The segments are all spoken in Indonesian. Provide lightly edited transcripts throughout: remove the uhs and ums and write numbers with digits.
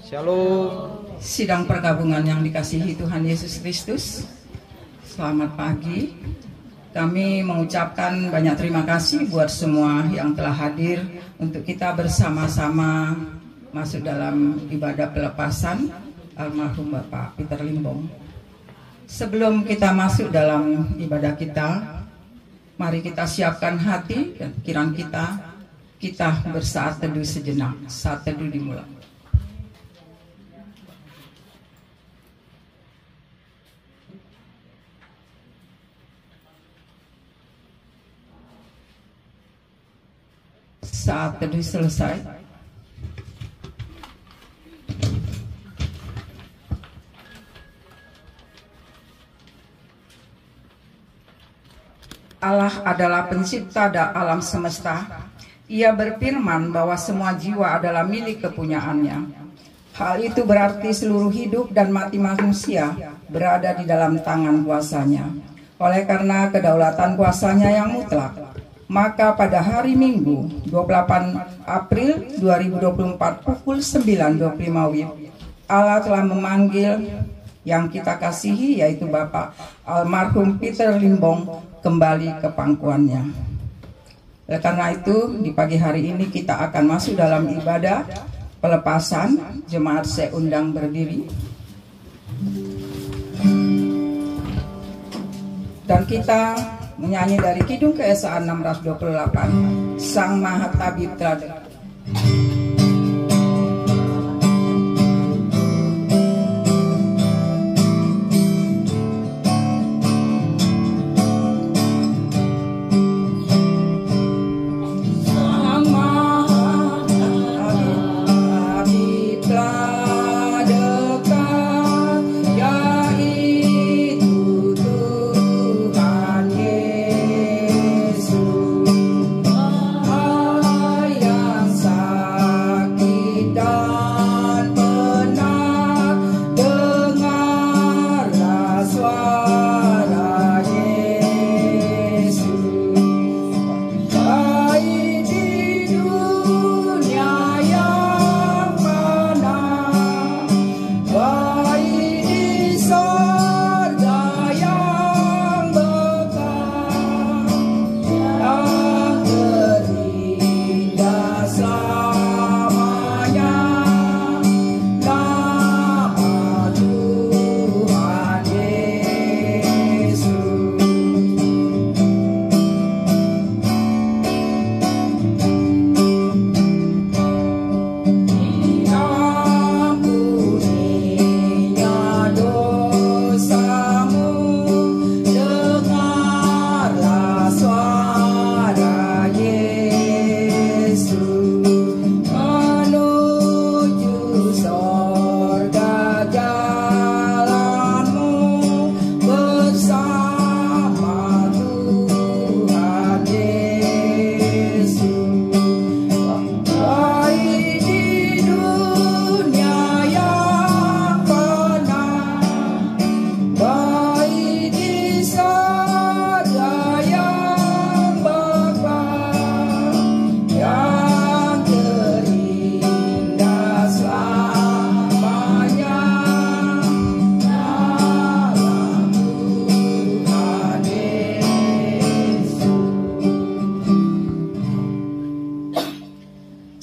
Shalom. Sidang pergabungan yang dikasihi Tuhan Yesus Kristus, selamat pagi. Kami mengucapkan banyak terima kasih buat semua yang telah hadir untuk kita bersama-sama masuk dalam ibadah pelepasan almarhum Bapak Peter Limbong. Sebelum kita masuk dalam ibadah kita, mari kita siapkan hati dan pikiran kita bersaat teduh sejenak. Saat teduh dimulai. Saat teduh selesai, Allah adalah pencipta alam semesta. Ia berfirman bahwa semua jiwa adalah milik kepunyaannya. Hal itu berarti seluruh hidup dan mati manusia berada di dalam tangan kuasanya. Oleh karena kedaulatan kuasanya yang mutlak, maka pada hari Minggu 28 April 2024 pukul 9.25 WIB, Allah telah memanggil yang kita kasihi, yaitu Bapak almarhum Peter Limbong, kembali ke pangkuannya. Karena itu di pagi hari ini kita akan masuk dalam ibadah pelepasan. Jemaat saya undang berdiri. Dan kita menyanyi dari Kidung Keesaan 628, Sang Maha Tabib telah dekat.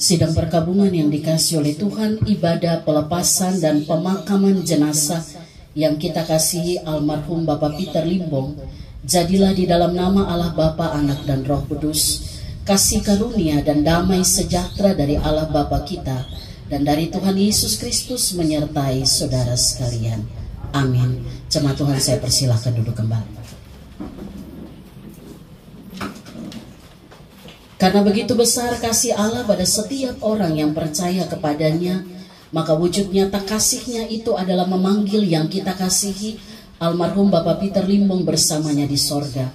Sidang perkabungan yang dikasih oleh Tuhan, ibadah pelepasan dan pemakaman jenazah yang kita kasihi almarhum Bapak Peter Limbong, jadilah di dalam nama Allah Bapa, Anak dan Roh Kudus, kasih karunia dan damai sejahtera dari Allah Bapa kita dan dari Tuhan Yesus Kristus menyertai saudara sekalian. Amin. Jemaat Tuhan, saya persilahkan duduk kembali. Karena begitu besar kasih Allah pada setiap orang yang percaya kepadanya, maka wujud nyata kasihnya itu adalah memanggil yang kita kasihi, almarhum Bapak Peter Limbong bersamanya di sorga,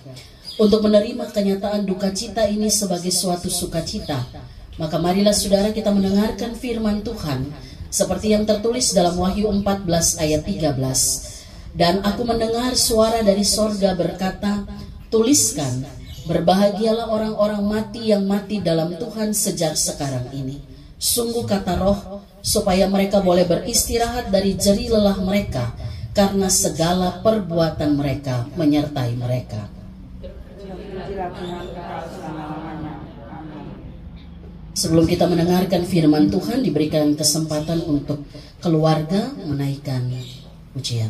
untuk menerima kenyataan duka cita ini sebagai suatu sukacita. Maka marilah saudara kita mendengarkan firman Tuhan, seperti yang tertulis dalam Wahyu 14 ayat 13. Dan aku mendengar suara dari sorga berkata, tuliskan, berbahagialah orang-orang mati yang mati dalam Tuhan sejak sekarang ini. Sungguh kata Roh, supaya mereka boleh beristirahat dari jerih lelah mereka, karena segala perbuatan mereka menyertai mereka. Sebelum kita mendengarkan firman Tuhan, diberikan kesempatan untuk keluarga menaikkan pujian.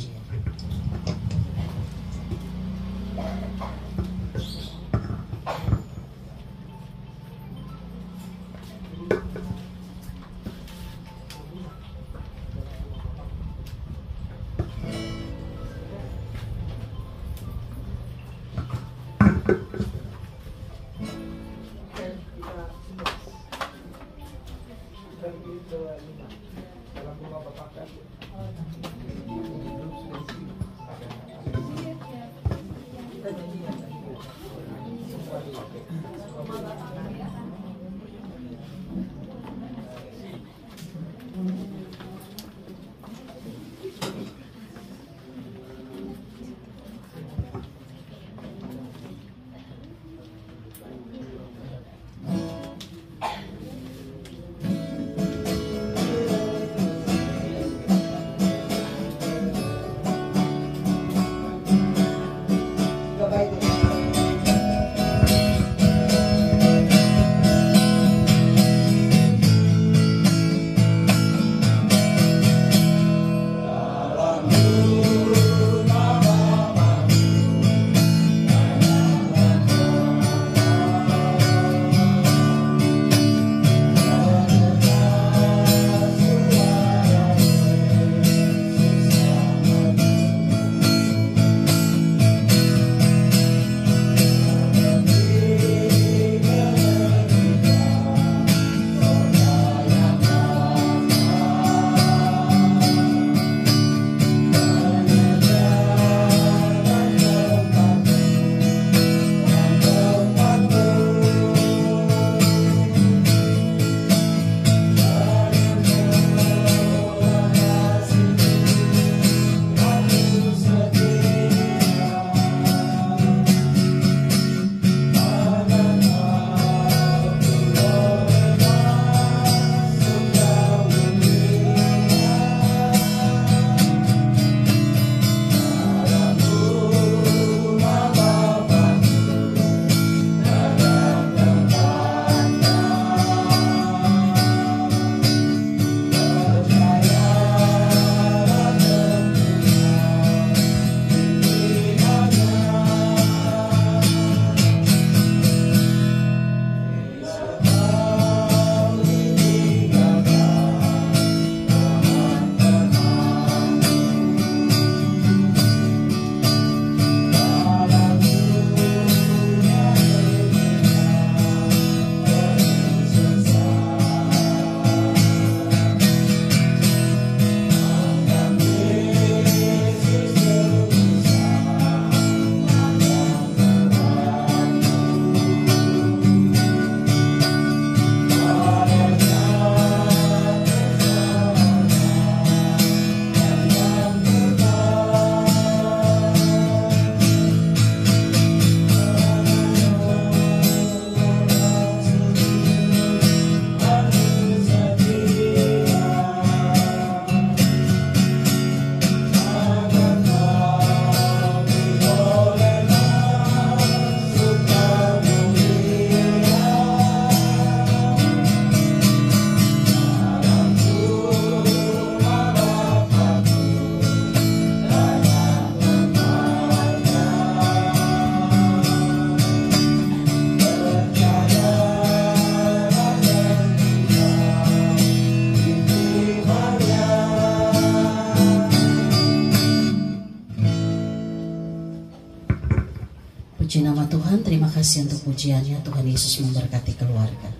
Puji nama Tuhan, terima kasih untuk pujiannya. Tuhan Yesus memberkati keluarga.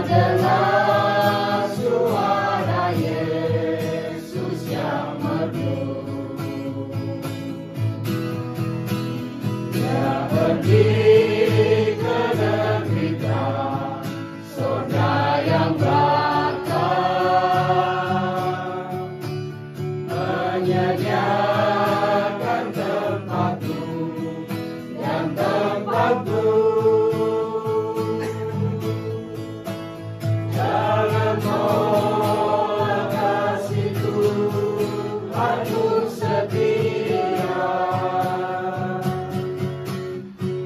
Terdengar menyediakan tempatmu dan tempatmu. Jangan tolak kasih Tuhanmu setia,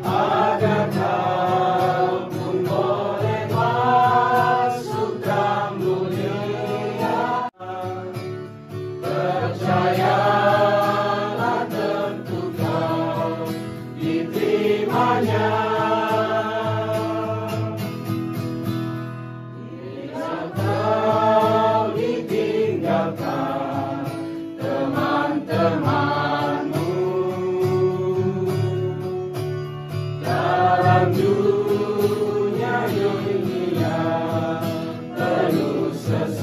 agar kau pun boleh masuk dan mulia. Percayalah tentu kau diterimanya. Bila kau ditinggalkan teman-temanmu dalam dunia ini yang penuh sesat,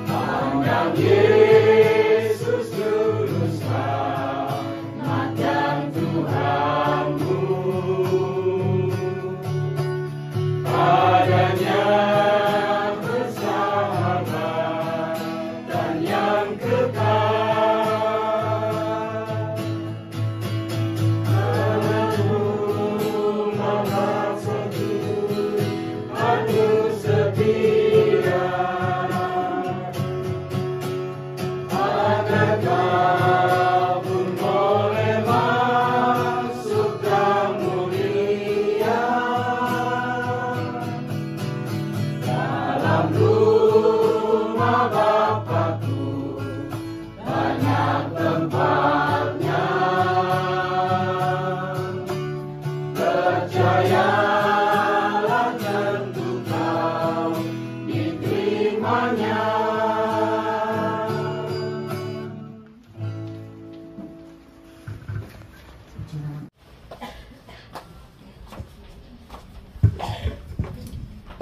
pandang Yesus Juru Selamat dan Tuhanmu. Padanya bersahabat dan yang kekal. Menerima Tuhanmu setia, agar kau pun boleh masuk dan mulia. Dalam rumah Bapakku banyak tempatnya. Percayalah tentu kau diterimanya.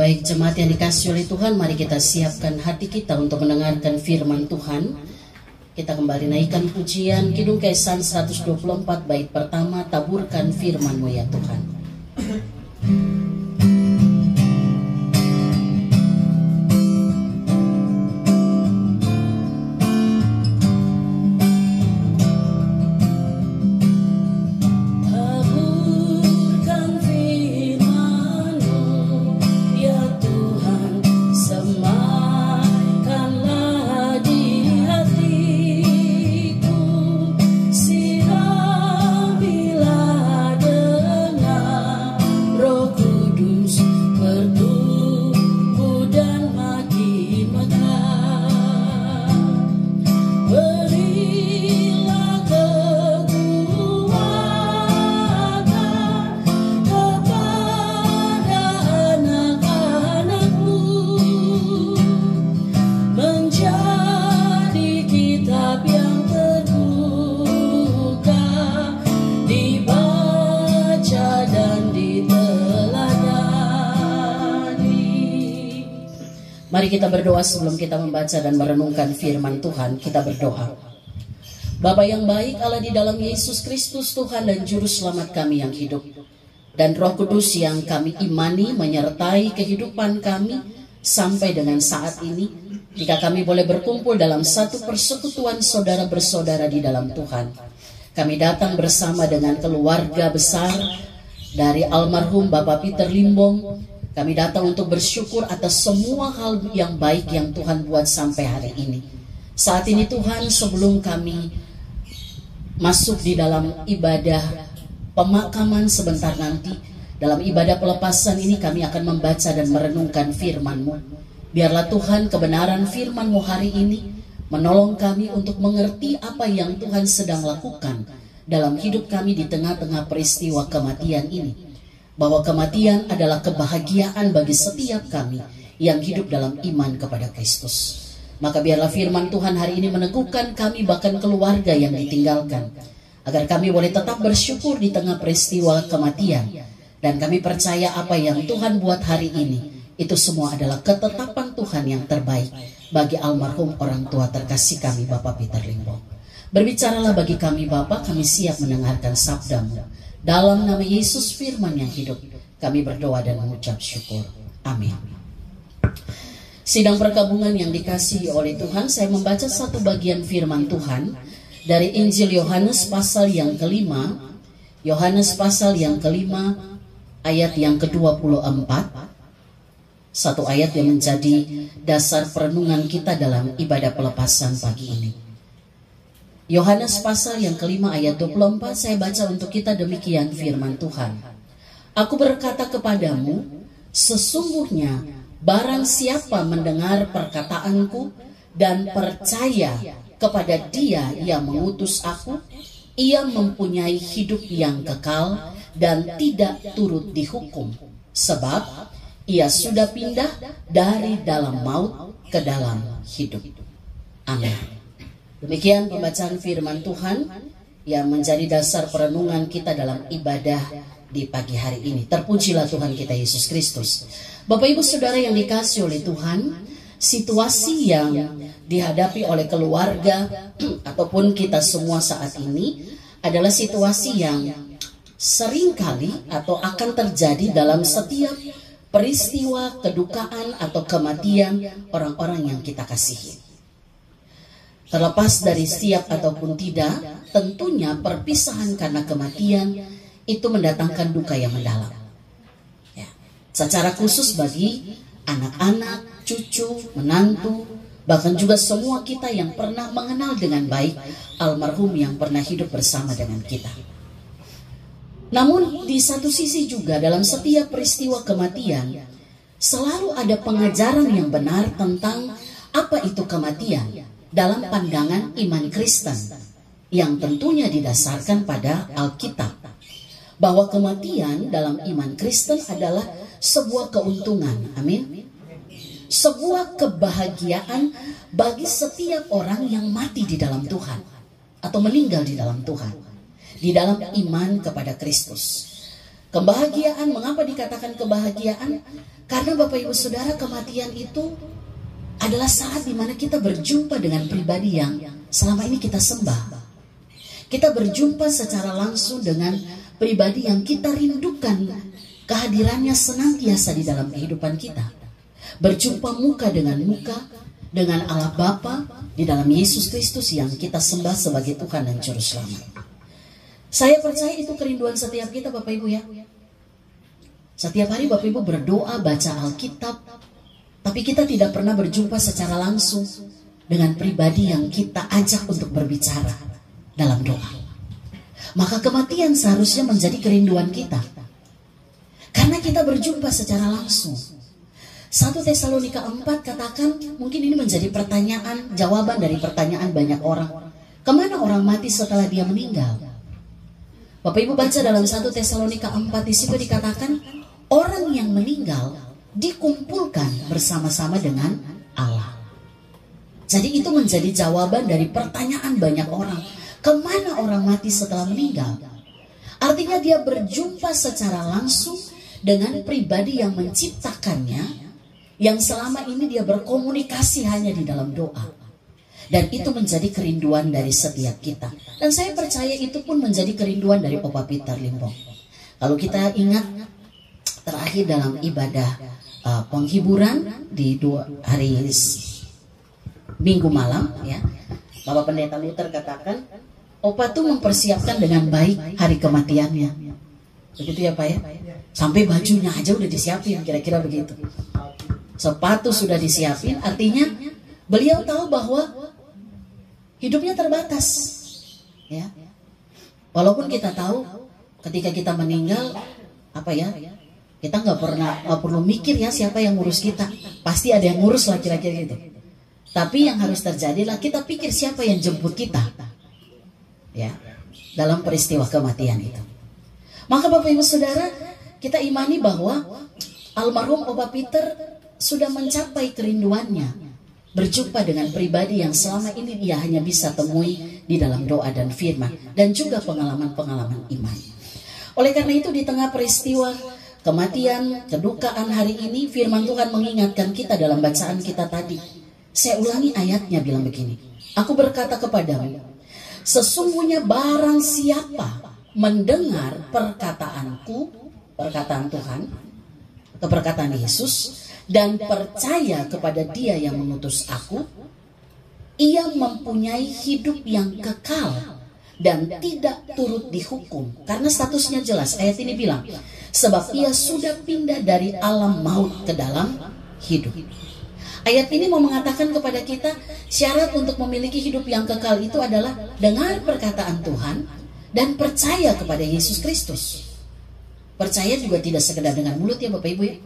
Baik jemaat yang dikasihi oleh Tuhan, mari kita siapkan hati kita untuk mendengarkan firman Tuhan. Kita kembali naikkan pujian Kidung Kesan 124 bait pertama, taburkan firman-Mu ya Tuhan. Taburkan firman-Mu ya Tuhan, semaikanlah di hatiku, siramilah dengan Roh Kudus, bertumbuh dan makin megah. Berilah kekuatan kepada anak-anak-Mu, menjadi kitab yang terbuka, dibaca dan diteladani. Mari kita berdoa sebelum kita membaca dan merenungkan firman Tuhan. Kita berdoa. Bapa yang baik, Allah di dalam Yesus Kristus Tuhan dan Juru Selamat kami yang hidup, dan Roh Kudus yang kami imani menyertai kehidupan kami sampai dengan saat ini, jika kami boleh berkumpul dalam satu persekutuan saudara bersaudara di dalam Tuhan. Kami datang bersama dengan keluarga besar dari almarhum Bapak Peter Limbong. Kami datang untuk bersyukur atas semua hal yang baik yang Tuhan buat sampai hari ini. Saat ini Tuhan, sebelum kami masuk di dalam ibadah pemakaman sebentar nanti, dalam ibadah pelepasan ini kami akan membaca dan merenungkan firman-Mu. Biarlah Tuhan kebenaran firman-Mu hari ini menolong kami untuk mengerti apa yang Tuhan sedang lakukan dalam hidup kami di tengah-tengah peristiwa kematian ini. Bahwa kematian adalah kebahagiaan bagi setiap kami yang hidup dalam iman kepada Kristus. Maka biarlah firman Tuhan hari ini meneguhkan kami, bahkan keluarga yang ditinggalkan, agar kami boleh tetap bersyukur di tengah peristiwa kematian. Dan kami percaya apa yang Tuhan buat hari ini, itu semua adalah ketetapan Tuhan yang terbaik bagi almarhum orang tua terkasih kami, Bapak Peter Limbong. Berbicaralah bagi kami Bapa, kami siap mendengarkan sabda-Mu. Dalam nama Yesus firman yang hidup, kami berdoa dan mengucap syukur. Amin. Sidang perkabungan yang dikasihi oleh Tuhan, saya membaca satu bagian firman Tuhan dari Injil Yohanes pasal yang kelima, Yohanes pasal yang kelima, ayat yang ke-24, satu ayat yang menjadi dasar perenungan kita dalam ibadah pelepasan pagi ini. Yohanes pasal yang kelima ayat 24, saya baca untuk kita demikian firman Tuhan. Aku berkata kepadamu, sesungguhnya barang siapa mendengar perkataanku dan percaya kepada Dia yang mengutus aku, ia mempunyai hidup yang kekal dan tidak turut dihukum, sebab ia sudah pindah dari dalam maut ke dalam hidup. Amin. Demikian pembacaan firman Tuhan yang menjadi dasar perenungan kita dalam ibadah di pagi hari ini. Terpujilah Tuhan kita Yesus Kristus. Bapak Ibu Saudara yang dikasihi oleh Tuhan, situasi yang dihadapi oleh keluarga ataupun kita semua saat ini adalah situasi yang seringkali atau akan terjadi dalam setiap peristiwa kedukaan atau kematian orang-orang yang kita kasihi. Terlepas dari siap ataupun tidak, tentunya perpisahan karena kematian itu mendatangkan duka yang mendalam. Ya. Secara khusus bagi anak-anak, cucu, menantu, bahkan juga semua kita yang pernah mengenal dengan baik almarhum yang pernah hidup bersama dengan kita. Namun di satu sisi juga dalam setiap peristiwa kematian selalu ada pengajaran yang benar tentang apa itu kematian dalam pandangan iman Kristen yang tentunya didasarkan pada Alkitab. Bahwa kematian dalam iman Kristen adalah sebuah keuntungan, amin. Sebuah kebahagiaan bagi setiap orang yang mati di dalam Tuhan atau meninggal di dalam Tuhan, di dalam iman kepada Kristus. Kebahagiaan, mengapa dikatakan kebahagiaan? Karena Bapak Ibu Saudara, kematian itu adalah saat dimana kita berjumpa dengan pribadi yang selama ini kita sembah. Kita berjumpa secara langsung dengan pribadi yang kita rindukan kehadirannya senantiasa di dalam kehidupan kita. Berjumpa muka dengan Allah Bapa di dalam Yesus Kristus yang kita sembah sebagai Tuhan dan Juru Selamat. Saya percaya itu kerinduan setiap kita Bapak Ibu ya. Setiap hari Bapak Ibu berdoa, baca Alkitab, tapi kita tidak pernah berjumpa secara langsung dengan pribadi yang kita ajak untuk berbicara dalam doa. Maka kematian seharusnya menjadi kerinduan kita, karena kita berjumpa secara langsung. 1 Tesalonika 4 katakan, mungkin ini menjadi pertanyaan, jawaban dari pertanyaan banyak orang. Kemana orang mati setelah dia meninggal? Bapak Ibu baca dalam 1 Tesalonika 4, di situ dikatakan orang yang meninggal dikumpulkan bersama-sama dengan Allah. Jadi itu menjadi jawaban dari pertanyaan banyak orang. Kemana orang mati setelah meninggal? Artinya dia berjumpa secara langsung dengan pribadi yang menciptakannya, yang selama ini dia berkomunikasi hanya di dalam doa. Dan itu menjadi kerinduan dari setiap kita. Dan saya percaya itu pun menjadi kerinduan dari Bapak Peter Limbong. Kalau kita ingat terakhir dalam ibadah penghiburan di hari Minggu malam, ya, Bapak Pendeta Luther katakan, Opa tuh mempersiapkan dengan baik hari kematiannya. Begitu ya Pak ya? Sampai bajunya aja udah disiapin, kira-kira begitu. Sepatu sudah disiapin, artinya beliau tahu bahwa hidupnya terbatas. Ya. Walaupun kita tahu ketika kita meninggal, apa ya? Kita nggak perlu mikir ya siapa yang ngurus kita. Pasti ada yang ngurus lah kira-kira gitu. Tapi yang harus terjadi lah kita pikir siapa yang jemput kita. Ya, dalam peristiwa kematian itu. Maka Bapak Ibu Saudara, kita imani bahwa almarhum Bapak Peter sudah mencapai kerinduannya berjumpa dengan pribadi yang selama ini dia hanya bisa temui di dalam doa dan firman, dan juga pengalaman-pengalaman iman. Oleh karena itu di tengah peristiwa kematian, kedukaan hari ini, firman Tuhan mengingatkan kita dalam bacaan kita tadi. Saya ulangi ayatnya, bilang begini, aku berkata kepadamu, sesungguhnya barang siapa mendengar perkataanku, perkataan Tuhan, atau perkataan Yesus, dan percaya kepada Dia yang mengutus aku, ia mempunyai hidup yang kekal dan tidak turut dihukum. Karena statusnya jelas, ayat ini bilang, sebab ia sudah pindah dari alam maut ke dalam hidup. Ayat ini mau mengatakan kepada kita, syarat untuk memiliki hidup yang kekal itu adalah dengar perkataan Tuhan dan percaya kepada Yesus Kristus. Percaya juga tidak sekedar dengan mulut ya Bapak Ibu ya.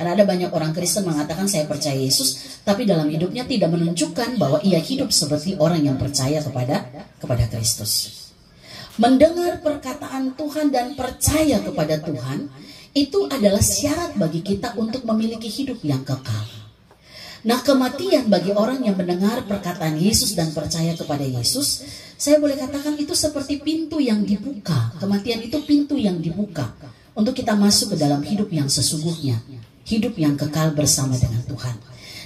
Karena ada banyak orang Kristen mengatakan saya percaya Yesus, tapi dalam hidupnya tidak menunjukkan bahwa ia hidup seperti orang yang percaya kepada Kristus. Mendengar perkataan Tuhan dan percaya kepada Tuhan, itu adalah syarat bagi kita untuk memiliki hidup yang kekal. Nah, kematian bagi orang yang mendengar perkataan Yesus dan percaya kepada Yesus, saya boleh katakan itu seperti pintu yang dibuka. Kematian itu pintu yang dibuka untuk kita masuk ke dalam hidup yang sesungguhnya, hidup yang kekal bersama dengan Tuhan.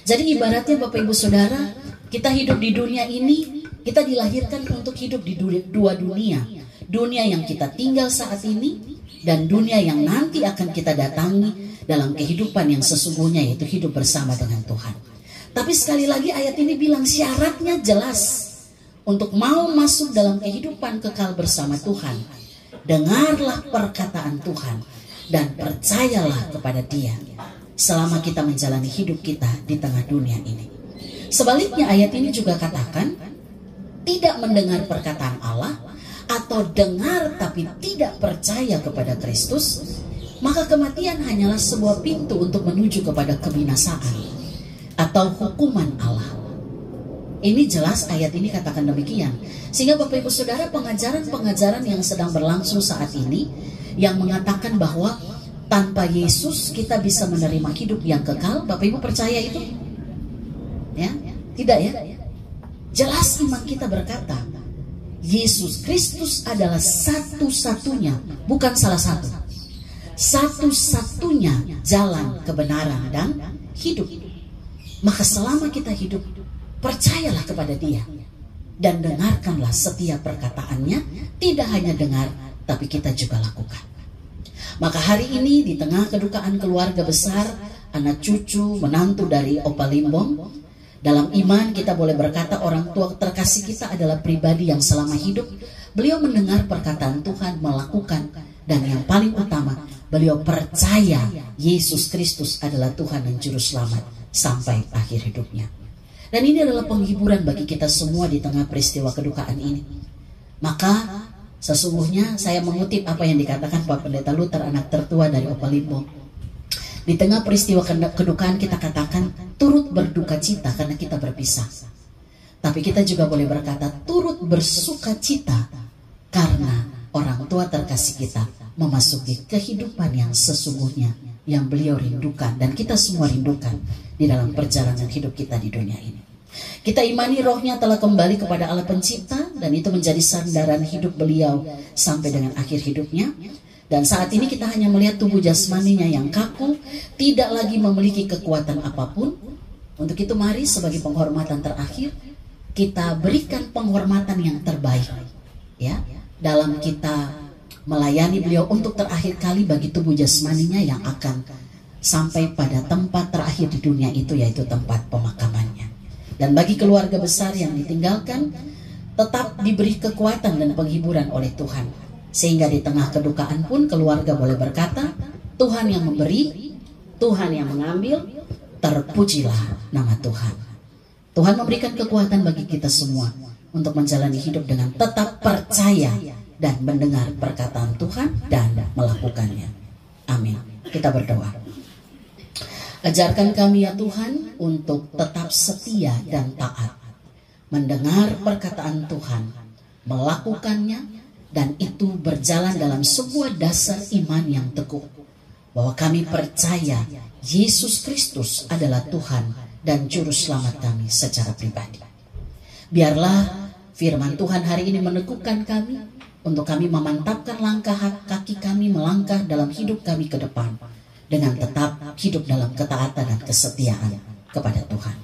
Jadi ibaratnya Bapak Ibu Saudara, kita hidup di dunia ini, kita dilahirkan untuk hidup di dua dunia. Dunia yang kita tinggal saat ini dan dunia yang nanti akan kita datangi dalam kehidupan yang sesungguhnya, yaitu hidup bersama dengan Tuhan. Tapi sekali lagi ayat ini bilang syaratnya jelas. Untuk mau masuk dalam kehidupan kekal bersama Tuhan, dengarlah perkataan Tuhan dan percayalah kepada Dia selama kita menjalani hidup kita di tengah dunia ini. Sebaliknya ayat ini juga katakan, tidak mendengar perkataan Allah atau dengar tapi tidak percaya kepada Kristus, maka kematian hanyalah sebuah pintu untuk menuju kepada kebinasaan atau hukuman Allah. Ini jelas ayat ini katakan demikian. Sehingga Bapak Ibu Saudara, pengajaran-pengajaran yang sedang berlangsung saat ini yang mengatakan bahwa tanpa Yesus kita bisa menerima hidup yang kekal, Bapak Ibu percaya itu? Ya? Tidak ya? Jelas iman kita berkata, Yesus Kristus adalah satu-satunya, bukan salah satu, satu-satunya jalan kebenaran dan hidup. Maka selama kita hidup, percayalah kepada Dia dan dengarkanlah setiap perkataannya. Tidak hanya dengar, tapi kita juga lakukan. Maka hari ini di tengah kedukaan keluarga besar, anak cucu, menantu dari Opa Limbong, dalam iman kita boleh berkata orang tua terkasih kita adalah pribadi yang selama hidup beliau mendengar perkataan Tuhan, melakukan, dan yang paling utama beliau percaya Yesus Kristus adalah Tuhan dan Juru Selamat sampai akhir hidupnya. Dan ini adalah penghiburan bagi kita semua di tengah peristiwa kedukaan ini. Maka sesungguhnya saya mengutip apa yang dikatakan Pak Pendeta Luther, anak tertua dari Opa Limbong. Di tengah peristiwa kedukaan kita katakan turut berduka cita karena kita berpisah. Tapi kita juga boleh berkata turut bersuka cita karena orang tua terkasih kita memasuki kehidupan yang sesungguhnya yang beliau rindukan dan kita semua rindukan di dalam perjalanan hidup kita di dunia ini. Kita imani rohnya telah kembali kepada Allah Pencipta dan itu menjadi sandaran hidup beliau sampai dengan akhir hidupnya. Dan saat ini kita hanya melihat tubuh jasmaninya yang kaku, tidak lagi memiliki kekuatan apapun. Untuk itu mari sebagai penghormatan terakhir, kita berikan penghormatan yang terbaik, ya, dalam kita melayani beliau untuk terakhir kali bagi tubuh jasmaninya yang akan sampai pada tempat terakhir di dunia itu, yaitu tempat pemakamannya. Dan bagi keluarga besar yang ditinggalkan, tetap diberi kekuatan dan penghiburan oleh Tuhan. Sehingga di tengah kedukaan pun keluarga boleh berkata, Tuhan yang memberi, Tuhan yang mengambil, terpujilah nama Tuhan. Tuhan memberikan kekuatan bagi kita semua untuk menjalani hidup dengan tetap percaya dan mendengar perkataan Tuhan dan melakukannya. Amin. Kita berdoa. Ajarkan kami ya Tuhan untuk tetap setia dan taat, mendengar perkataan Tuhan, melakukannya, dan itu berjalan dalam sebuah dasar iman yang teguh, bahwa kami percaya Yesus Kristus adalah Tuhan dan Juru Selamat kami secara pribadi. Biarlah firman Tuhan hari ini meneguhkan kami, untuk kami memantapkan langkah kaki kami melangkah dalam hidup kami ke depan, dengan tetap hidup dalam ketaatan dan kesetiaan kepada Tuhan.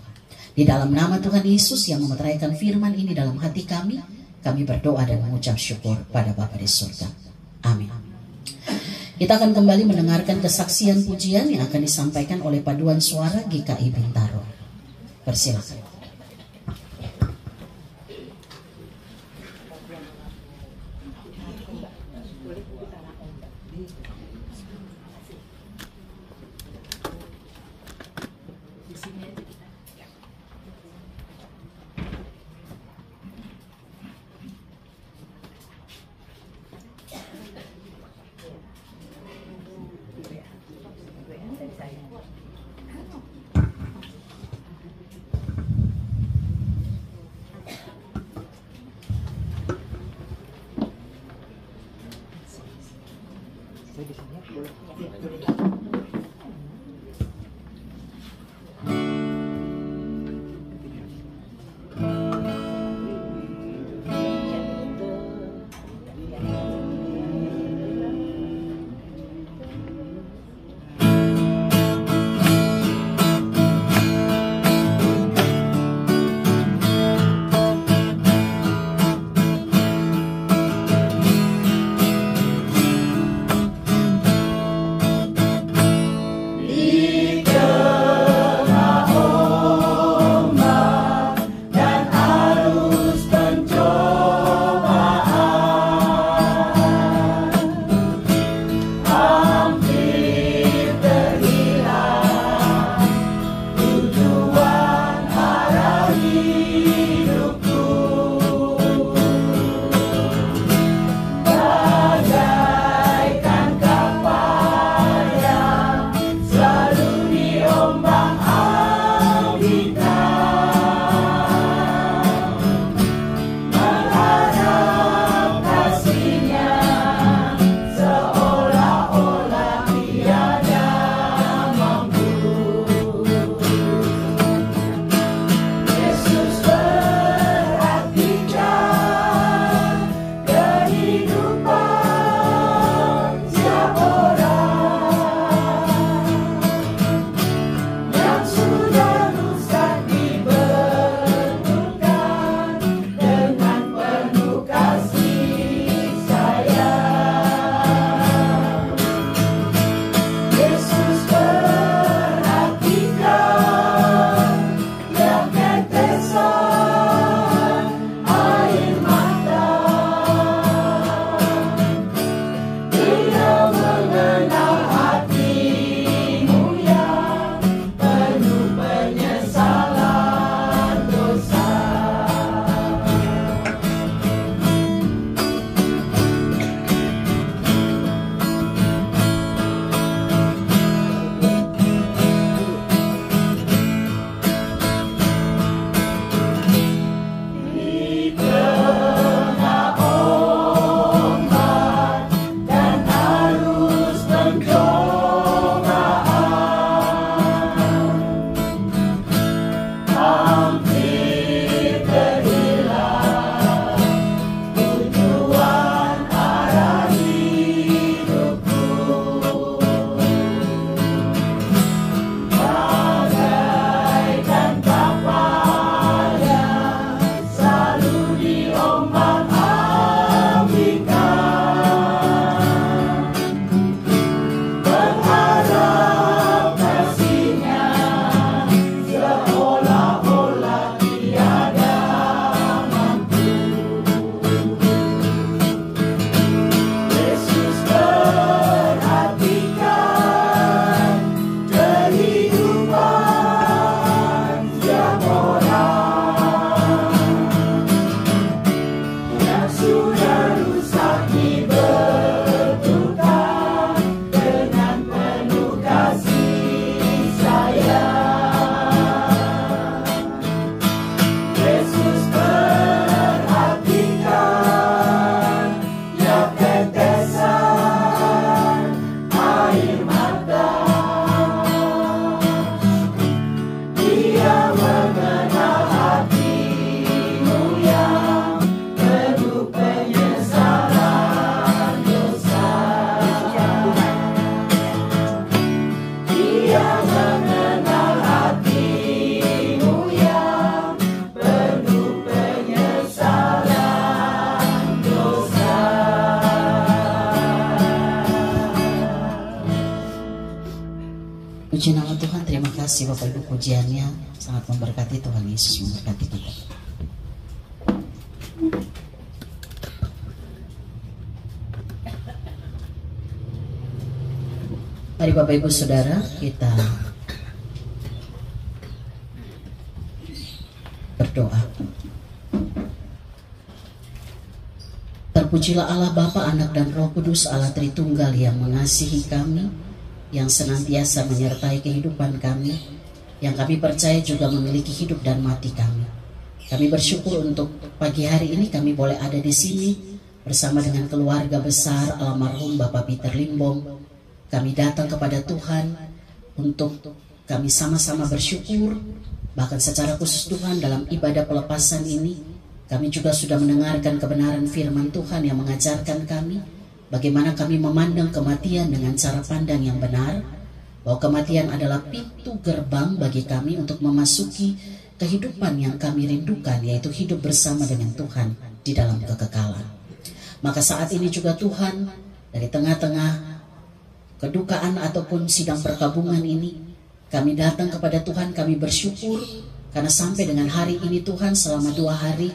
Di dalam nama Tuhan Yesus yang memeteraikan firman ini dalam hati kami berdoa dan mengucap syukur pada Bapa di surga. Amin. Kita akan kembali mendengarkan kesaksian pujian yang akan disampaikan oleh paduan suara GKI Bintaro. Persilakan. pujiannya sangat memberkati. Tuhan Yesus memberkati kita. Mari Bapak Ibu Saudara, kita berdoa. Terpujilah Allah Bapa, Anak dan Roh Kudus, Allah Tritunggal yang mengasihi kami, yang senantiasa menyertai kehidupan kami, yang kami percaya juga memiliki hidup dan mati kami. Kami bersyukur untuk pagi hari ini kami boleh ada di sini bersama dengan keluarga besar almarhum Bapak Peter Limbong. Kami datang kepada Tuhan untuk kami sama-sama bersyukur, bahkan secara khusus Tuhan dalam ibadah pelepasan ini kami juga sudah mendengarkan kebenaran firman Tuhan yang mengajarkan kami bagaimana kami memandang kematian dengan cara pandang yang benar, bahwa kematian adalah pintu gerbang bagi kami untuk memasuki kehidupan yang kami rindukan, yaitu hidup bersama dengan Tuhan di dalam kekekalan. Maka saat ini juga Tuhan, dari tengah-tengah kedukaan ataupun sidang perkabungan ini, kami datang kepada Tuhan, kami bersyukur karena sampai dengan hari ini Tuhan, selama 2 hari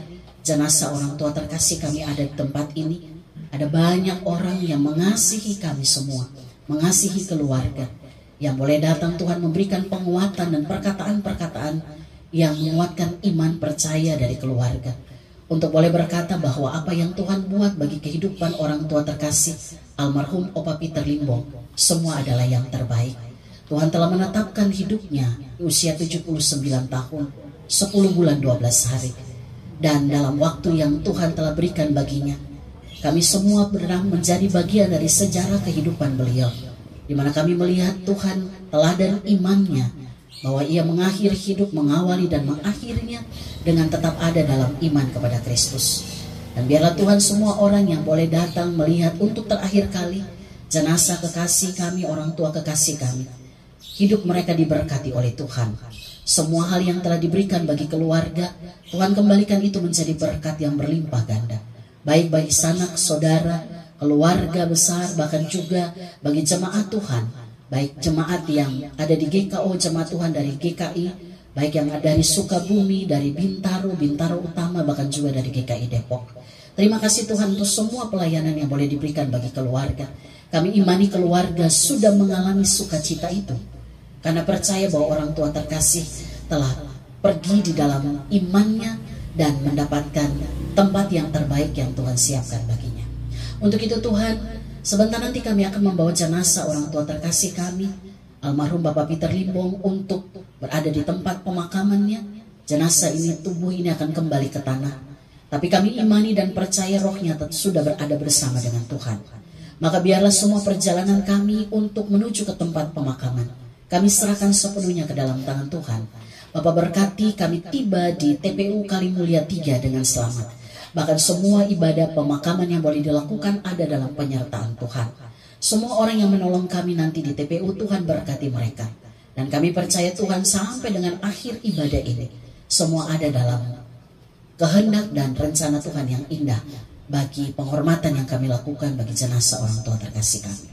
jenazah orang tua terkasih kami ada di tempat ini. Ada banyak orang yang mengasihi kami semua, mengasihi keluarga, yang boleh datang Tuhan memberikan penguatan dan perkataan-perkataan yang menguatkan iman percaya dari keluarga, untuk boleh berkata bahwa apa yang Tuhan buat bagi kehidupan orang tua terkasih almarhum Opa Peter Limbong semua adalah yang terbaik. Tuhan telah menetapkan hidupnya di usia 79 tahun 10 bulan 12 hari. Dan dalam waktu yang Tuhan telah berikan baginya, kami semua pernah menjadi bagian dari sejarah kehidupan beliau, di mana kami melihat Tuhan teladan imannya, bahwa ia mengakhiri hidup, mengawali dan mengakhirinya dengan tetap ada dalam iman kepada Kristus. Dan biarlah Tuhan semua orang yang boleh datang melihat untuk terakhir kali jenazah kekasih kami, orang tua kekasih kami, hidup mereka diberkati oleh Tuhan. Semua hal yang telah diberikan bagi keluarga, Tuhan kembalikan itu menjadi berkat yang berlimpah ganda, baik bagi sanak, saudara, keluarga besar, bahkan juga bagi jemaat Tuhan, baik jemaat yang ada di GKO, jemaat Tuhan dari GKI, baik yang ada dari Sukabumi, dari Bintaro Utama, bahkan juga dari GKI Depok. Terima kasih Tuhan untuk semua pelayanan yang boleh diberikan bagi keluarga. Kami imani keluarga sudah mengalami sukacita itu, karena percaya bahwa orang tua terkasih telah pergi di dalam imannya dan mendapatkan tempat yang terbaik yang Tuhan siapkan baginya. Untuk itu Tuhan, sebentar nanti kami akan membawa jenazah orang tua terkasih kami, almarhum Bapak Peter Limbong, untuk berada di tempat pemakamannya. Jenazah ini, tubuh ini akan kembali ke tanah. Tapi kami imani dan percaya rohnya sudah berada bersama dengan Tuhan. Maka biarlah semua perjalanan kami untuk menuju ke tempat pemakaman kami serahkan sepenuhnya ke dalam tangan Tuhan. Bapak berkati kami tiba di TPU Kalimulia 3 dengan selamat. Bahkan semua ibadah pemakaman yang boleh dilakukan ada dalam penyertaan Tuhan. Semua orang yang menolong kami nanti di TPU, Tuhan berkati mereka. Dan kami percaya Tuhan sampai dengan akhir ibadah ini, semua ada dalam kehendak dan rencana Tuhan yang indah bagi penghormatan yang kami lakukan bagi jenazah orang tua terkasih kami.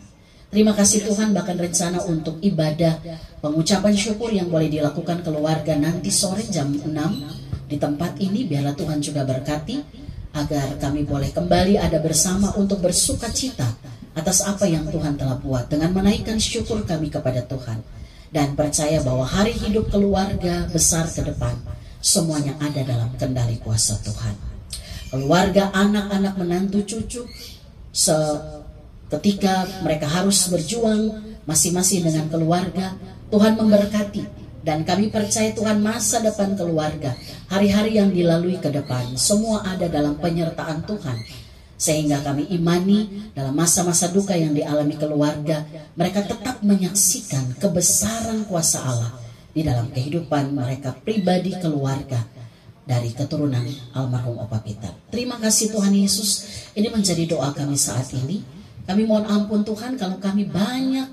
Terima kasih Tuhan, bahkan rencana untuk ibadah pengucapan syukur yang boleh dilakukan keluarga nanti sore jam 6 di tempat ini, biarlah Tuhan juga berkati agar kami boleh kembali ada bersama untuk bersuka cita atas apa yang Tuhan telah buat, dengan menaikkan syukur kami kepada Tuhan, dan percaya bahwa hari hidup keluarga besar ke depan semuanya ada dalam kendali kuasa Tuhan. Keluarga, anak-anak, menantu, cucu, ketika mereka harus berjuang masing-masing dengan keluarga, Tuhan memberkati. Dan kami percaya Tuhan, masa depan keluarga, hari-hari yang dilalui ke depan, semua ada dalam penyertaan Tuhan. Sehingga kami imani dalam masa-masa duka yang dialami keluarga, mereka tetap menyaksikan kebesaran kuasa Allah di dalam kehidupan mereka pribadi, keluarga, dari keturunan almarhum Opa Peter. Terima kasih Tuhan Yesus. Ini menjadi doa kami saat ini. Kami mohon ampun Tuhan kalau kami banyak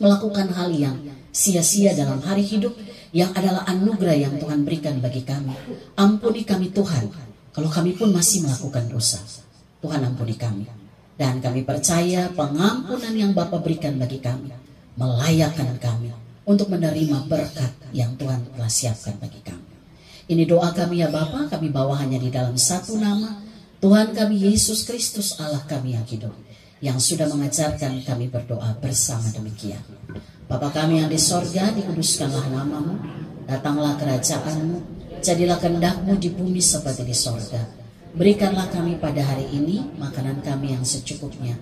melakukan hal yang sia-sia dalam hari hidup yang adalah anugerah yang Tuhan berikan bagi kami. Ampuni kami Tuhan kalau kami pun masih melakukan dosa. Tuhan ampuni kami. Dan kami percaya pengampunan yang Bapa berikan bagi kami melayakkan kami untuk menerima berkat yang Tuhan telah siapkan bagi kami. Ini doa kami ya Bapa, kami bawa hanya di dalam satu nama, Tuhan kami Yesus Kristus Allah kami yang hidup, yang sudah mengajarkan kami berdoa bersama demikian. Bapa kami yang di sorga, dikuduskanlah namamu, datanglah kerajaanmu, jadilah kehendak-Mu di bumi seperti di sorga. Berikanlah kami pada hari ini makanan kami yang secukupnya,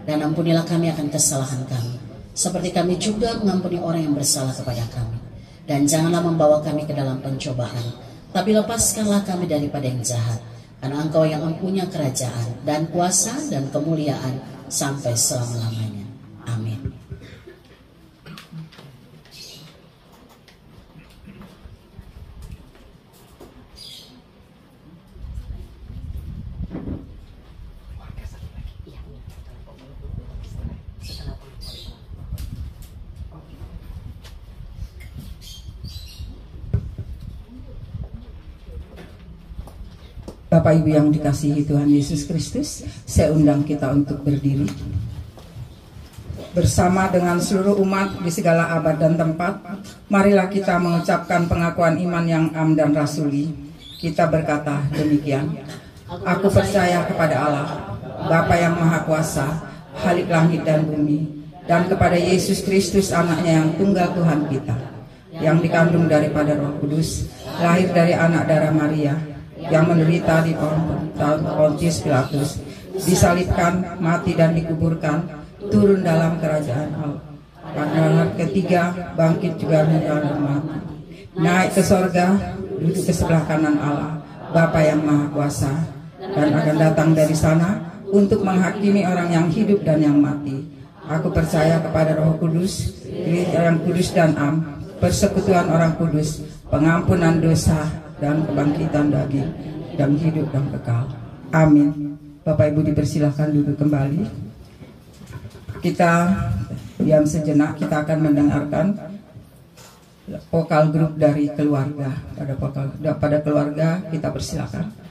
dan ampunilah kami akan kesalahan kami, seperti kami juga mengampuni orang yang bersalah kepada kami. Dan janganlah membawa kami ke dalam pencobaan, tapi lepaskanlah kami daripada yang jahat. Karena Engkau yang mempunyai kerajaan dan kuasa dan kemuliaan sampai selama-lamanya. Amin. Bapak Ibu yang dikasihi Tuhan Yesus Kristus, saya undang kita untuk berdiri. Bersama dengan seluruh umat di segala abad dan tempat, marilah kita mengucapkan pengakuan iman yang am dan rasuli. Kita berkata demikian: Aku percaya kepada Allah, Bapa yang Maha Kuasa, Khalik langit dan bumi, dan kepada Yesus Kristus anaknya yang tunggal Tuhan kita, yang dikandung daripada Roh Kudus, lahir dari anak darah Maria, yang menderita di tahun Pontius Pilatus, disalibkan, mati dan dikuburkan, turun dalam kerajaan Allah. Pada hari ketiga bangkit juga dari mati, naik ke sorga, duduk ke sebelah kanan Allah, Bapa yang Maha Kuasa, dan akan datang dari sana untuk menghakimi orang yang hidup dan yang mati. Aku percaya kepada Roh Kudus, yang kudus dan am, persekutuan orang kudus, pengampunan dosa, dan kebangkitan daging, dan hidup dan kekal. Amin. Bapak Ibu dipersilahkan duduk kembali. Kita diam sejenak, kita akan mendengarkan vokal grup dari keluarga. Pada keluarga kita persilakan.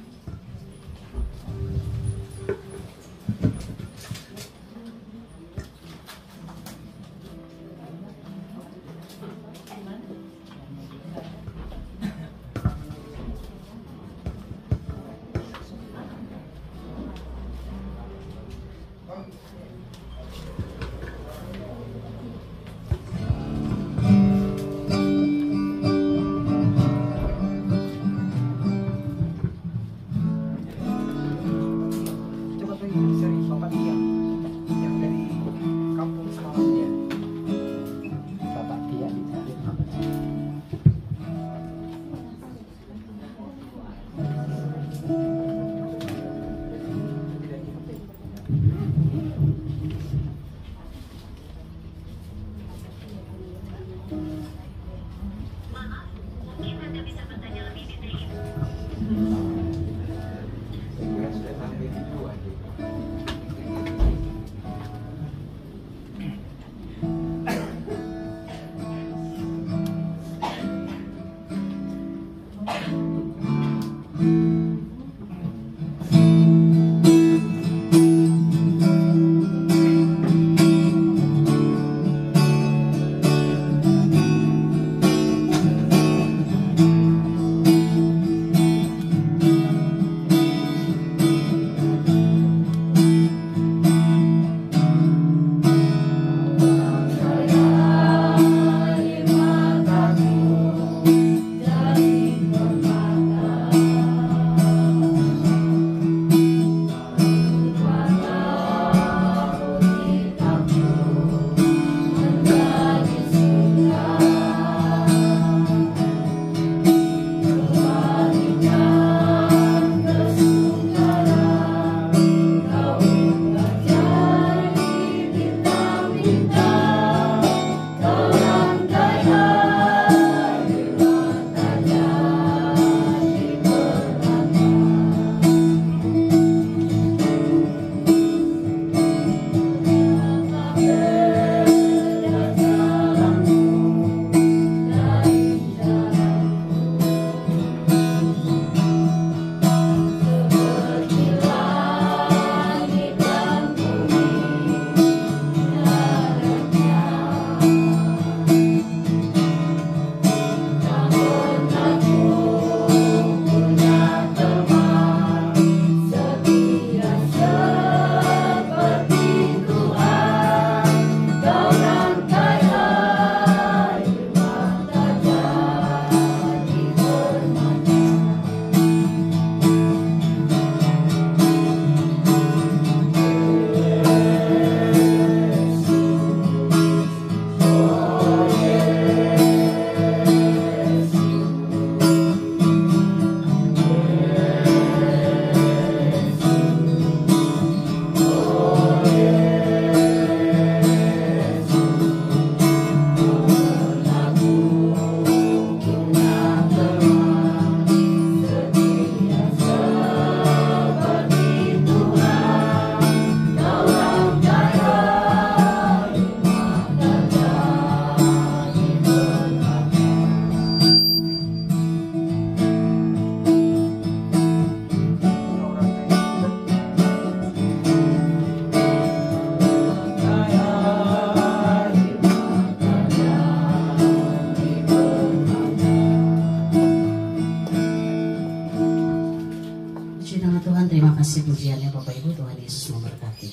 Terima kasih pujiannya Bapak Ibu, Tuhan Yesus memberkati.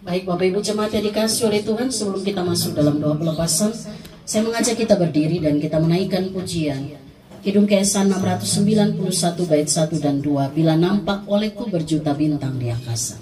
Baik Bapak Ibu jemaat yang dikasih oleh Tuhan, sebelum kita masuk dalam doa pelepasan, saya mengajak kita berdiri dan kita menaikkan pujian Kidung Keesan 691 bait 1 dan 2, bila nampak olehku berjuta bintang di angkasa.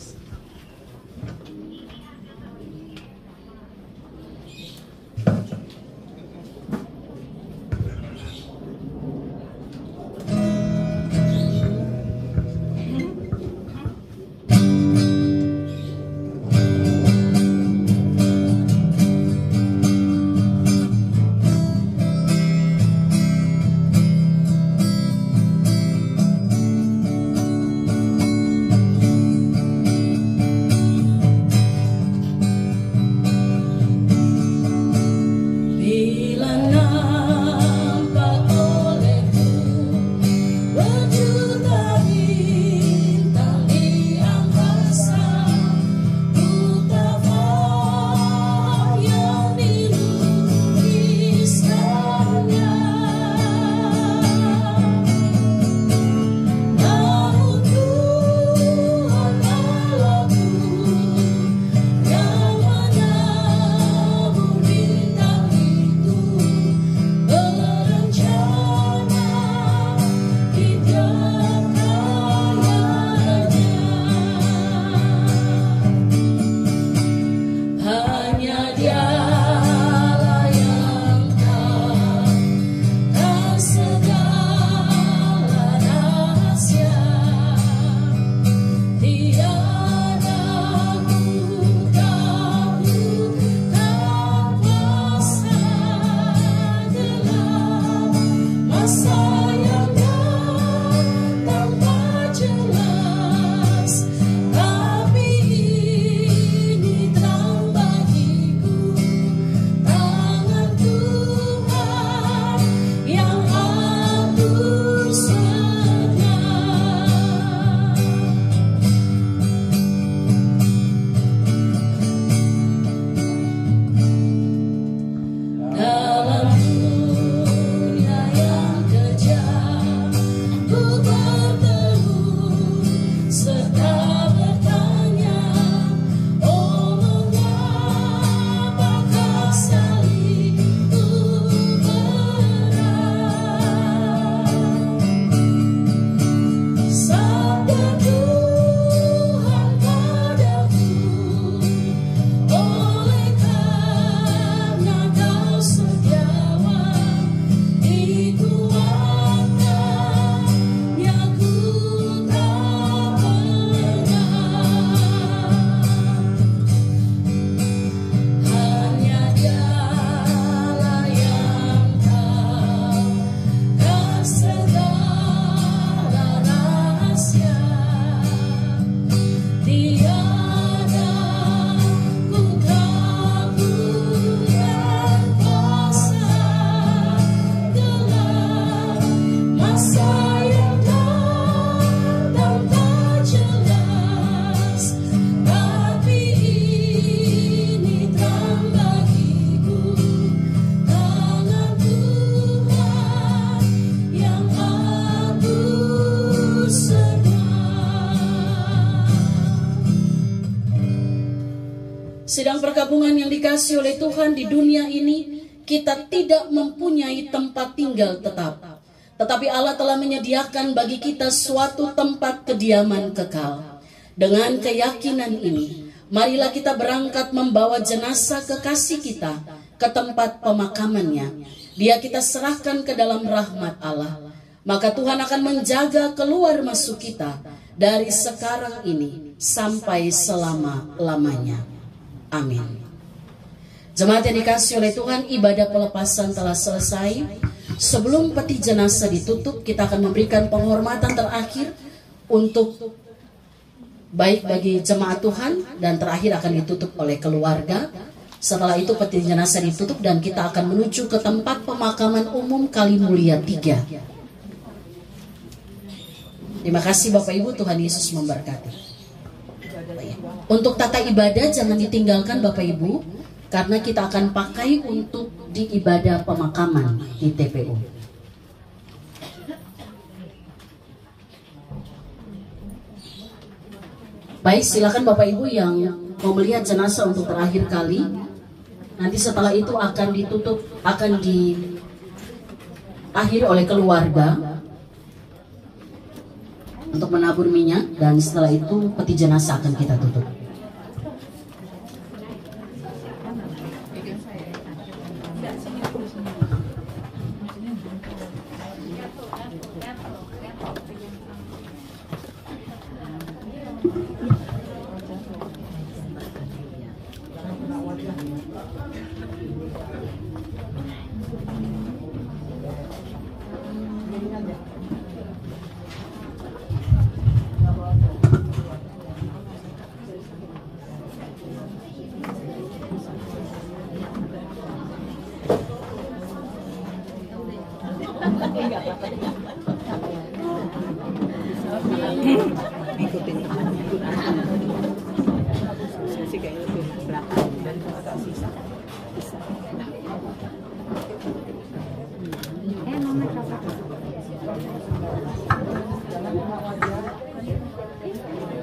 Sedang perkabungan yang dikasih oleh Tuhan di dunia ini, kita tidak mempunyai tempat tinggal tetap. Tetapi Allah telah menyediakan bagi kita suatu tempat kediaman kekal. Dengan keyakinan ini, marilah kita berangkat membawa jenazah kekasih kita ke tempat pemakamannya. Dia kita serahkan ke dalam rahmat Allah. Maka Tuhan akan menjaga keluar masuk kita dari sekarang ini sampai selama-lamanya. Amin. Jemaat yang dikasih oleh Tuhan, ibadah pelepasan telah selesai. Sebelum peti jenazah ditutup, kita akan memberikan penghormatan terakhir untuk baik bagi jemaat Tuhan, dan terakhir akan ditutup oleh keluarga. Setelah itu peti jenazah ditutup dan kita akan menuju ke tempat pemakaman umum Kalimulia 3. Terima kasih Bapak Ibu, Tuhan Yesus memberkati. Untuk tata ibadah jangan ditinggalkan Bapak Ibu. karena kita akan pakai untuk di ibadah pemakaman di TPU. Baik, silakan Bapak Ibu yang mau melihat jenazah untuk terakhir kali. Nanti setelah itu akan ditutup, akan diakhiri oleh keluarga untuk menabur minyak, dan setelah itu peti jenazah akan kita tutup.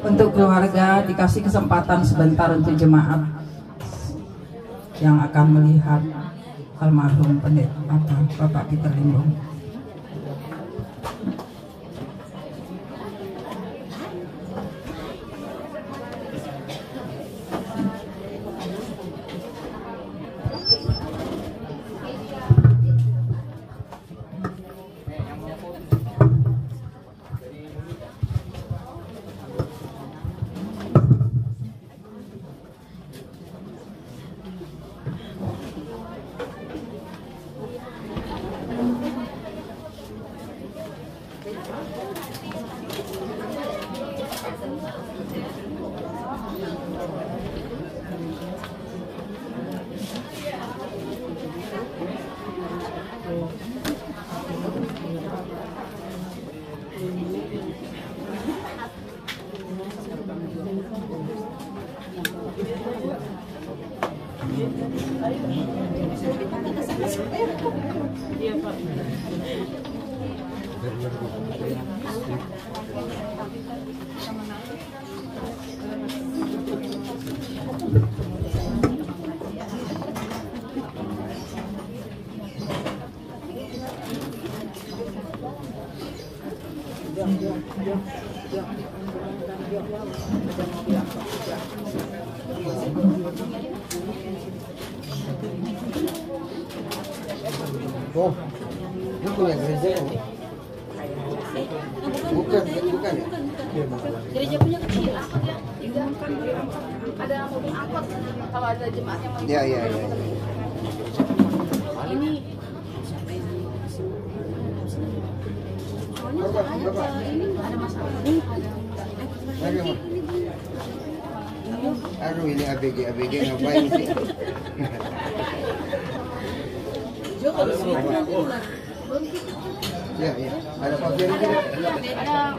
Untuk keluarga dikasih kesempatan sebentar untuk jemaat yang akan melihat almarhum pendeta Bapak Peter Limbong. Oh, ini punya gereja kan? Bukan ya? Gereja punya kecil. Ada mobil angkot kalau ada jemaat yang mau. Ya. Ini soalnya ini nggak ada masalah. Aduh, ini ABG ngapain sih? Ya, ada papier gitu. Ada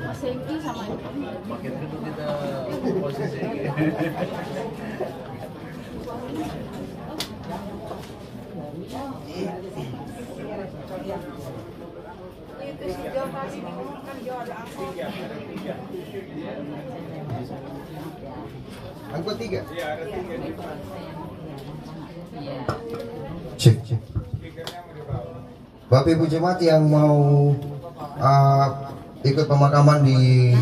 Mas Hengki sama Makin itu kita posisi. Angkot 3. Cek. Bapak Ibu jemaat yang mau ikut pemakaman di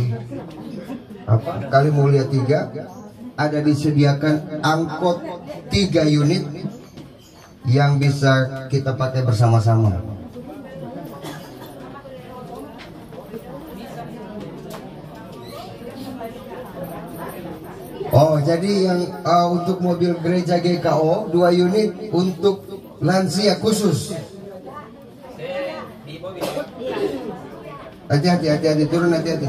Kali Mulia 3, ada disediakan angkot 3 unit yang bisa kita pakai bersama-sama. Oh, jadi yang untuk mobil gereja GKO 2 unit untuk lansia khusus. Hati-hati, turun hati-hati.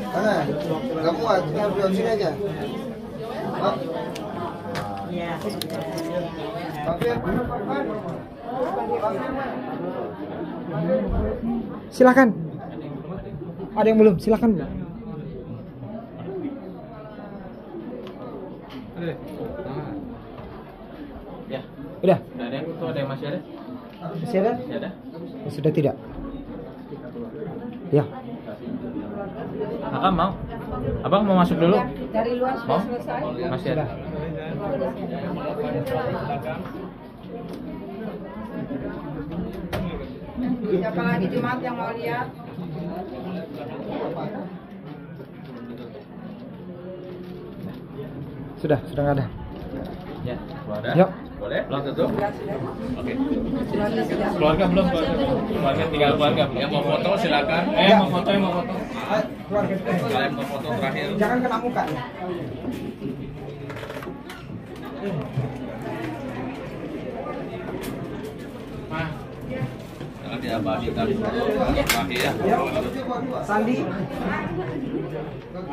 Mana? Nggak muat, tinggal belum sini aja. Pak. Silakan. Ada yang belum? Silakan. Ya. Udah. Ada yang tuh ada yang masih ada? Masih ada? Masih ada? Sudah tidak? Ya. Kakak mau? Abang mau masuk dulu? Dari luar Mau? sudah selesai. Masih ada. Siapa lagi jemaat yang mau lihat? Sudah nggak ada. Ya, keluarga. Yuk. Boleh? Belum tutup? Oke. Keluarga belum? Keluarga tinggal keluarga. Yang mau foto silakan. Mau foto, yang mau foto. Keluarga. Kalian mau foto terakhir. Jangan kena muka ya. Jangan diabadikan. Terakhir ya. Sandi.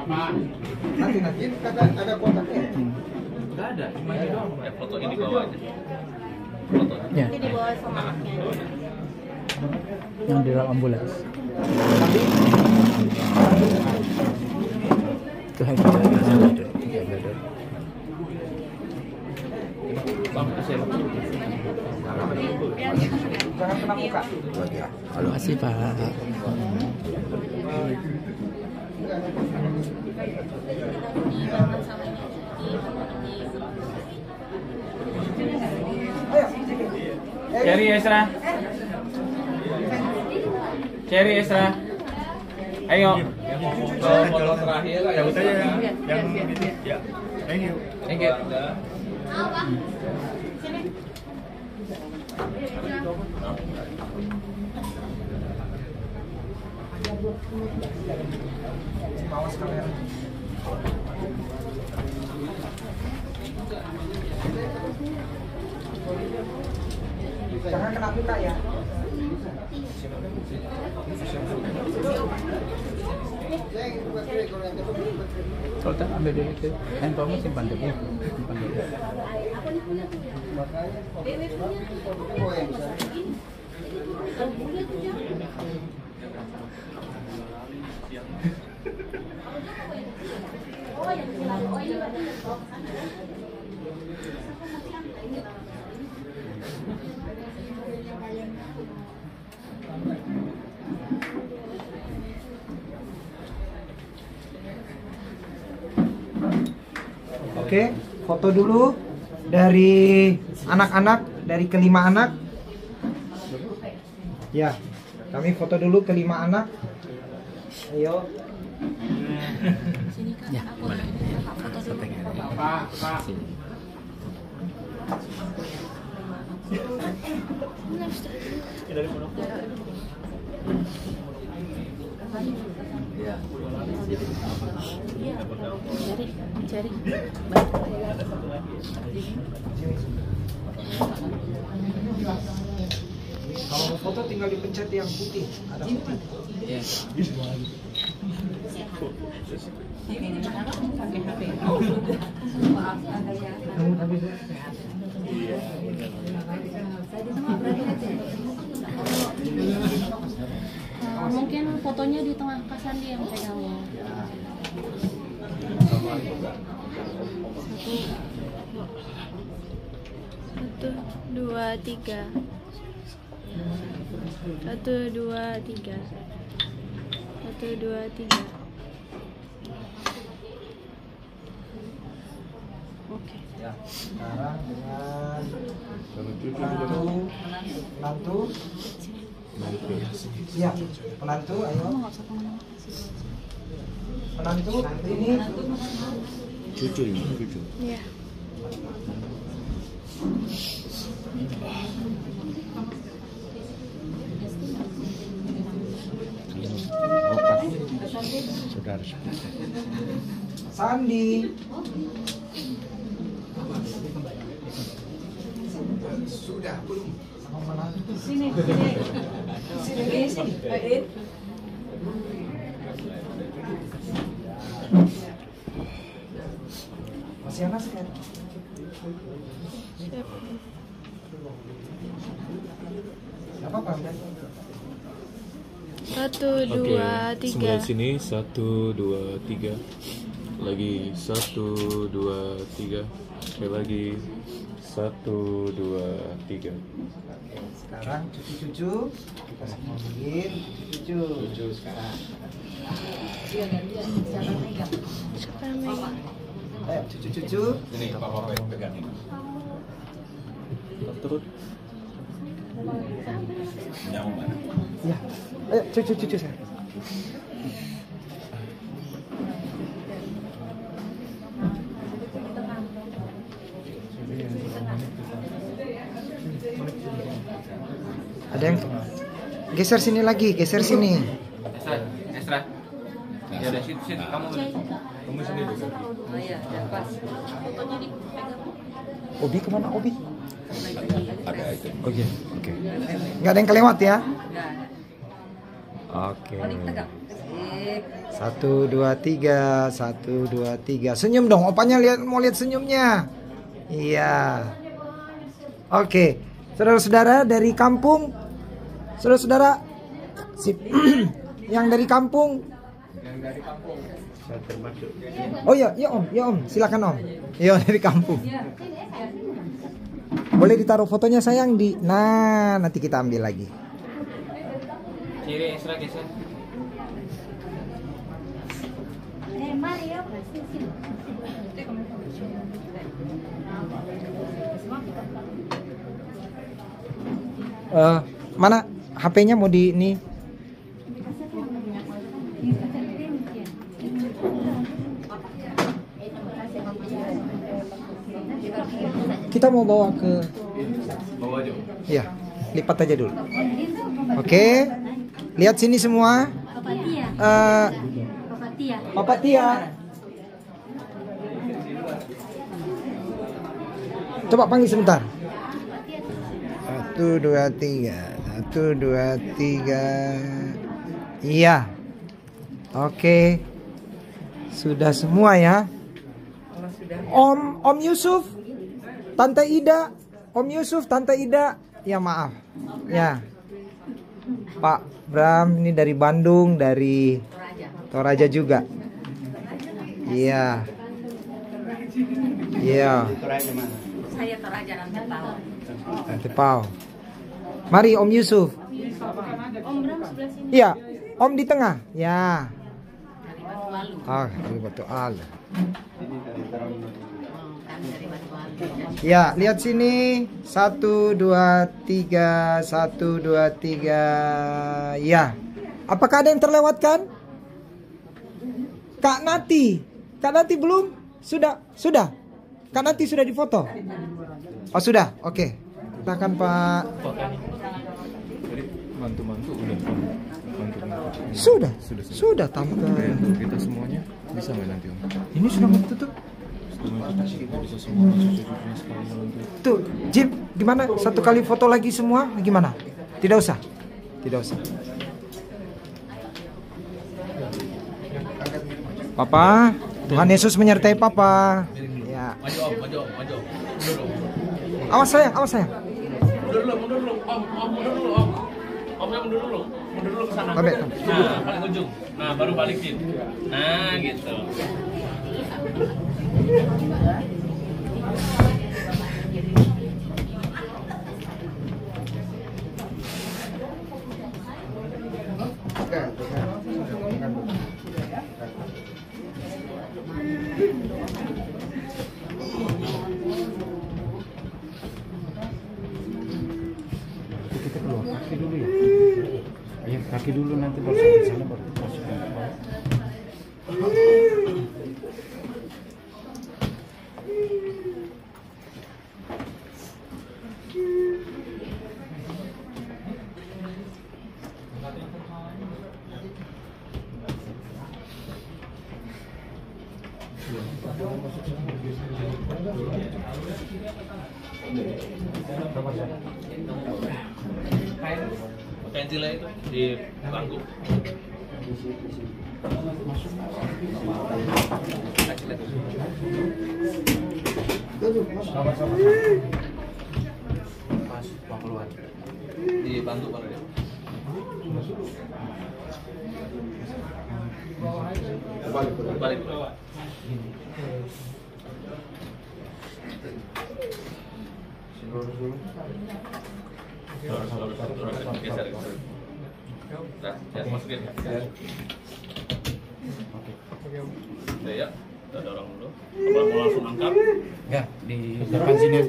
Nanti. Kata ada kotaknya. Enggak ada, cuma ini doang. Ya, fotonya di bawah aja. Foto. Ya. Di bawah semangatnya. Yang di dalam ambulans. Tuhan kita Bang, kasih. jangan kena muka. Halo, kasih Pak. Cherry Esra. Cherry Esra. Ayo. Foto terakhir. Cabut aja yang ya. Thank you. Thank you. Awas kamera. Jangan kena muka ya. Sultan ambil dulu itu. Handphone simpan dulu. Simpan dulu. Oke, foto dulu dari anak-anak, dari kelima anak. Ya, kami foto dulu kelima anak. Ayo. Ya, boleh. Pak. Sini. Ya. Cari. Kalau mau foto tinggal dipencet yang putih, ada putih. Ya. Mungkin fotonya di tengah Kasandi yang pegangnya. 1, 2, 3. 1, 2, 3. 1, 2, 3. Sekarang dengan menantu. Ya, menantu, ayo. Menantu ini. Cucu. Iya. Saudara. Sandi. Sudah belum? Sini. Masih anak kan? Apa Pak? 1, 2, 3. Sebelah sini 1, 2, 3. Lagi 1, 2, 3. Sekali lagi 1, 2, 3. Sekarang cucu-cucu dikasih mobilin cucu sekarang. Siapa yang megang? Ayo cucu-cucu. Ini Papa pegang ini. Terus. Jauh mana? Ya. Ayo cucu-cucu saya. Ada yang geser sini lagi, geser sini. Esra. Ya udah situ kamu sini juga. Oh iya, pas. Obi kemana Obi? Ada itu. Oke. Nggak ada yang kelewat ya? Oke. 1, 2, 3. 1, 2, 3. Senyum dong, opanya mau lihat senyumnya. Iya. Oke. Saudara-saudara dari kampung. Saudara-saudara. Sip. Yang dari kampung. Saya termasuk. Oh iya, Om, silakan Om. Iya dari kampung. Boleh ditaruh fotonya sayang di. Nah, nanti kita ambil lagi. Kiri Esra geser. Mana HP-nya mau di ini? Kita mau bawa ke. Bawa aja. Ya, lipat aja dulu. Oke. Lihat sini semua. Papa Tia. Coba panggil sebentar. 1, 2, 3. 1, 2, 3. Iya. Oke. Sudah semua ya. Om Yusuf, Tante Ida, Om Yusuf, Tante Ida. Ya maaf. Ya. Pak Bram ini dari Bandung, dari Toraja juga. Iya. Iya. Saya Toraja Nanti Pau. Mari Om Yusuf. Om Bram sebelah sini. Iya, Om di tengah. Ya. Dari Batu Alu. Ya, lihat sini. 1, 2, 3. 1, 2, 3. Ya. Apakah ada yang terlewatkan? Kak Nati belum? Sudah. Kak Nati sudah difoto? Oh sudah, oke. Silakan Pak. Mantu-mantu udah. Sudah tampil. Untuk kita semuanya bisa nggak nanti Om? Ini sudah mau tutup. Kita bisa semua cucu-cucunya sekali nanti. Tuh, Jim, gimana? Satu kali foto lagi semua? Gimana? Tidak usah. Papa, Tuhan Yesus menyertai Papa. Ya. Maju. Awas sayang. Mundur dulu, Om. Omnya mundur dulu ke sana. Nah, paling ujung. Nah, baru balikin. Nah, gitu. kaki dulu ya. Ayo kaki dulu nanti baru sampai sana baru masukin ke bawah. Pensilnya itu di bangku. Pas mau keluar di bangku kalau dia. Balik. Geser. Nah, ya masukin. Oke. Ya, kita dorong dulu. Mau langsung angkat? Ya, di depan sini.